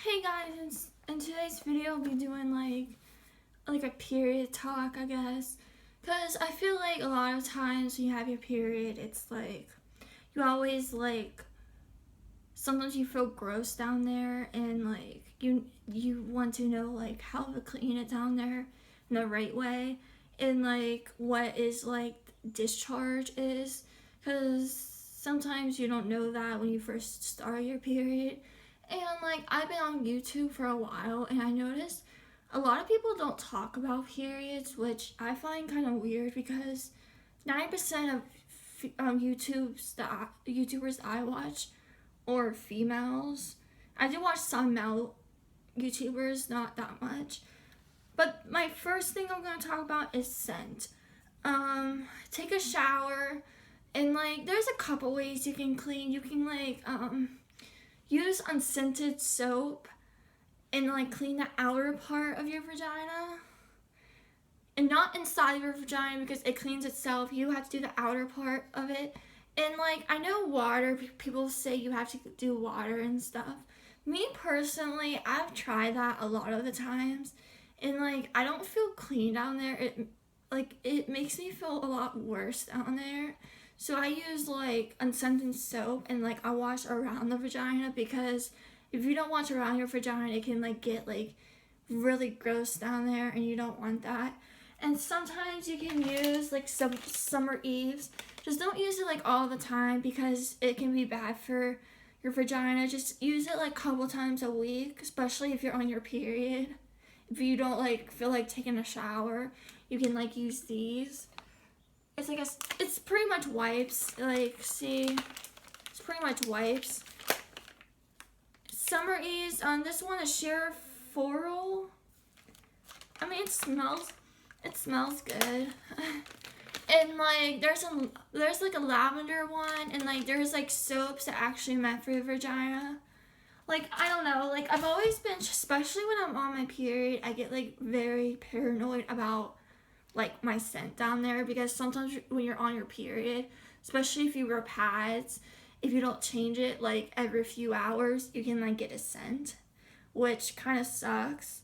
Hey guys, in today's video I'll be doing like a period talk, I guess. Cause I feel like a lot of times when you have your period, it's like you always sometimes you feel gross down there, and like you want to know like how to clean it down there in the right way, and like what is like discharge is, cause sometimes you don't know that when you first start your period. And like I've been on YouTube for a while, and I noticed a lot of people don't talk about periods, which I find kind of weird because 90% of YouTubers I watch or females. I do watch some male YouTubers, not that much. But my first thing I'm gonna talk about is scent. Take a shower, and like there's a couple ways you can clean. You can use unscented soap and like clean the outer part of your vagina. And not inside of your vagina because it cleans itself. You have to do the outer part of it. And like I know water, people say you have to do water and stuff. Me personally, I've tried that a lot of the times, and like I don't feel clean down there. It makes me feel a lot worse down there. So I use like unscented soap, and like I wash around the vagina, because if you don't wash around your vagina, it can like get like really gross down there, and you don't want that. And sometimes you can use like some summer eves. Just don't use it like all the time because it can be bad for your vagina. Just use it like a couple times a week, especially if you're on your period. If you don't like feel like taking a shower, you can like use these. It's like it's pretty much wipes. Like, see, it's pretty much wipes. Summer eves. This one is sheer floral. I mean, it smells good. And like there's like a lavender one, and like there's like soaps that actually meant for your vagina. Like, I don't know, like I've always been, especially when I'm on my period, I get like very paranoid about like my scent down there, because sometimes when you're on your period, especially if you wear pads, if you don't change it like every few hours, you can like get a scent, which kind of sucks.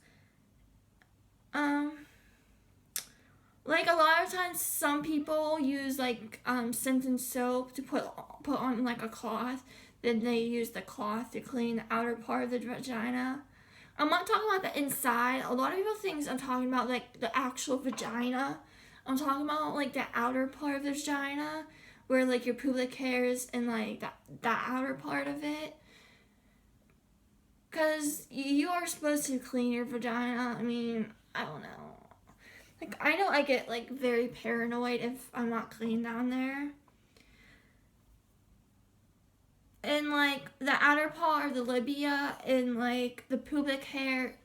Like a lot of times, some people use like scented soap to put on like a cloth. Then they use the cloth to clean the outer part of the vagina. I'm not talking about the inside. A lot of people think I'm talking about like the actual vagina. I'm talking about like the outer part of the vagina, where like your pubic hairs and like that outer part of it. Cause you are supposed to clean your vagina. I mean, I don't know. Like, I know I get like very paranoid if I'm not clean down there. And like the outer part of the labia and like the pubic hair,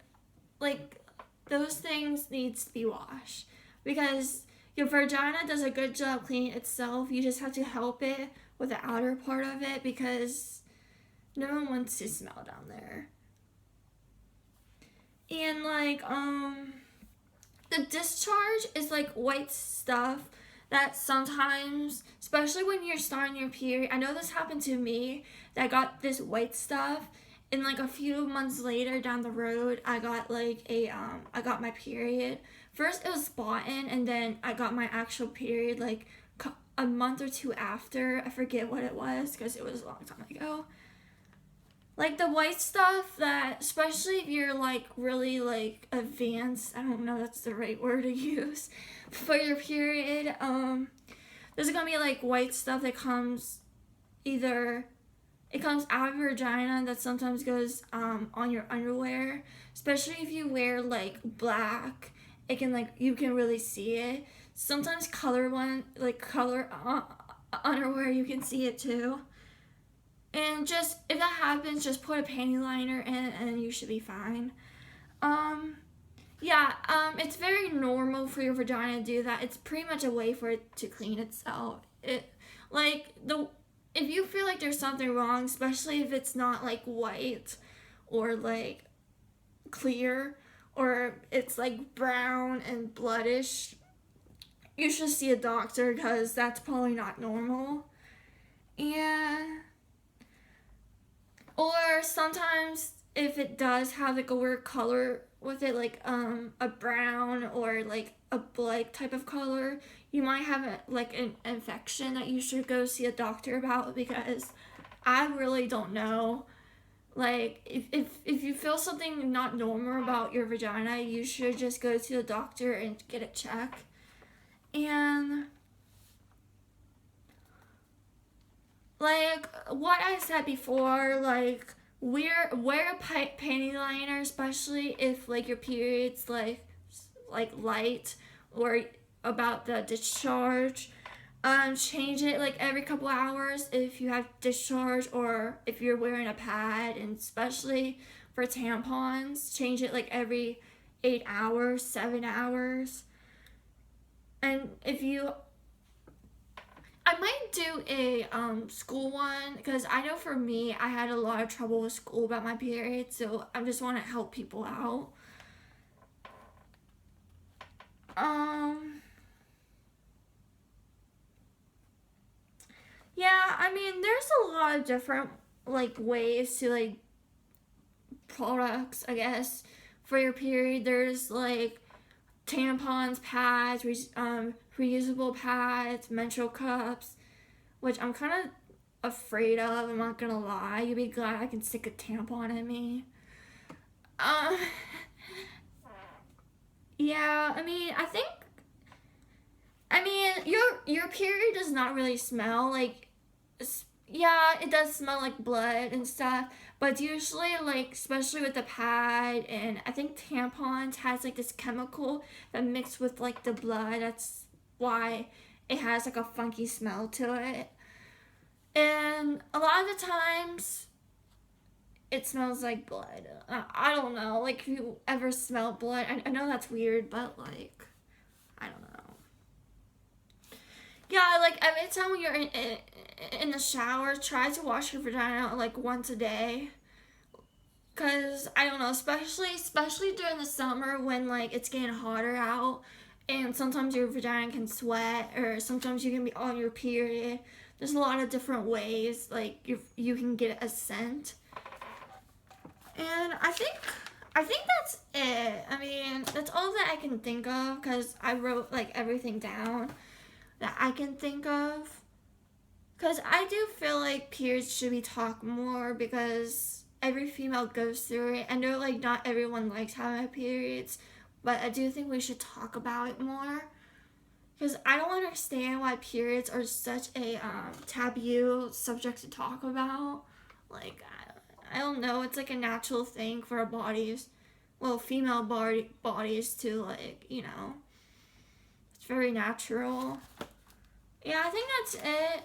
like those things needs to be washed, because your vagina does a good job cleaning itself. You just have to help it with the outer part of it, because no one wants to smell down there. And like the discharge is like white stuff that sometimes, especially when you're starting your period, I know this happened to me, that I got this white stuff, and like a few months later down the road, I got like I got my period. First it was spotting, and then I got my actual period like a month or two after. I forget what it was because it was a long time ago. Like the white stuff, that especially if you're like really like advanced, I don't know if that's the right word to use for your period, there's gonna be like white stuff that comes, either it comes out of your vagina, that sometimes goes on your underwear, especially if you wear like black. It can like, you can really see it. Sometimes color underwear, you can see it too. And just, if that happens, just put a panty liner in, and you should be fine. It's very normal for your vagina to do that. It's pretty much a way for it to clean itself. If you feel like there's something wrong, especially if it's not like white or like clear, or it's like brown and bloodish, you should see a doctor, because that's probably not normal. Yeah. Or sometimes if it does have like a weird color with it, like a brown or like a black type of color, you might have like an infection that you should go see a doctor about, because I really don't know. Like, if you feel something not normal about your vagina, you should just go to the doctor and get it checked. And like what I said before, like wear a panty liner, especially if like your period's like light or about the discharge. Change it like every couple hours if you have discharge, or if you're wearing a pad, and especially for tampons, change it like every 8 hours, 7 hours. And if you, I might do a school one, because I know for me, I had a lot of trouble with school about my period, so I just want to help people out. Yeah, I mean, there's a lot of different like ways to like products, I guess, for your period. There's like tampons, pads, reusable pads, menstrual cups, which I'm kind of afraid of. I'm not gonna lie. You'd be glad I can stick a tampon in me. Um, yeah, I mean, your period does not really smell like. Yeah, it does smell like blood and stuff, but it's usually like, especially with the pad, and I think tampons has like this chemical that mixed with like the blood. That's why it has like a funky smell to it. And a lot of the times it smells like blood. I don't know. Like, if you ever smell blood, I know that's weird, but like, I don't know. Yeah, like every time when you're in the shower, try to wash your vagina like once a day. Cause I don't know, especially during the summer when like it's getting hotter out, and sometimes your vagina can sweat, or sometimes you can be on your period. There's a lot of different ways like you can get a scent. And I think that's it. I mean, that's all that I can think of, because I wrote like everything down that I can think of. Because I do feel like periods should be talked more, because every female goes through it. I know like not everyone likes having periods, but I do think we should talk about it more. Because I don't understand why periods are such a taboo subject to talk about. Like, I don't know, it's like a natural thing for our bodies, well, female bodies to like, it's very natural. Yeah, I think that's it.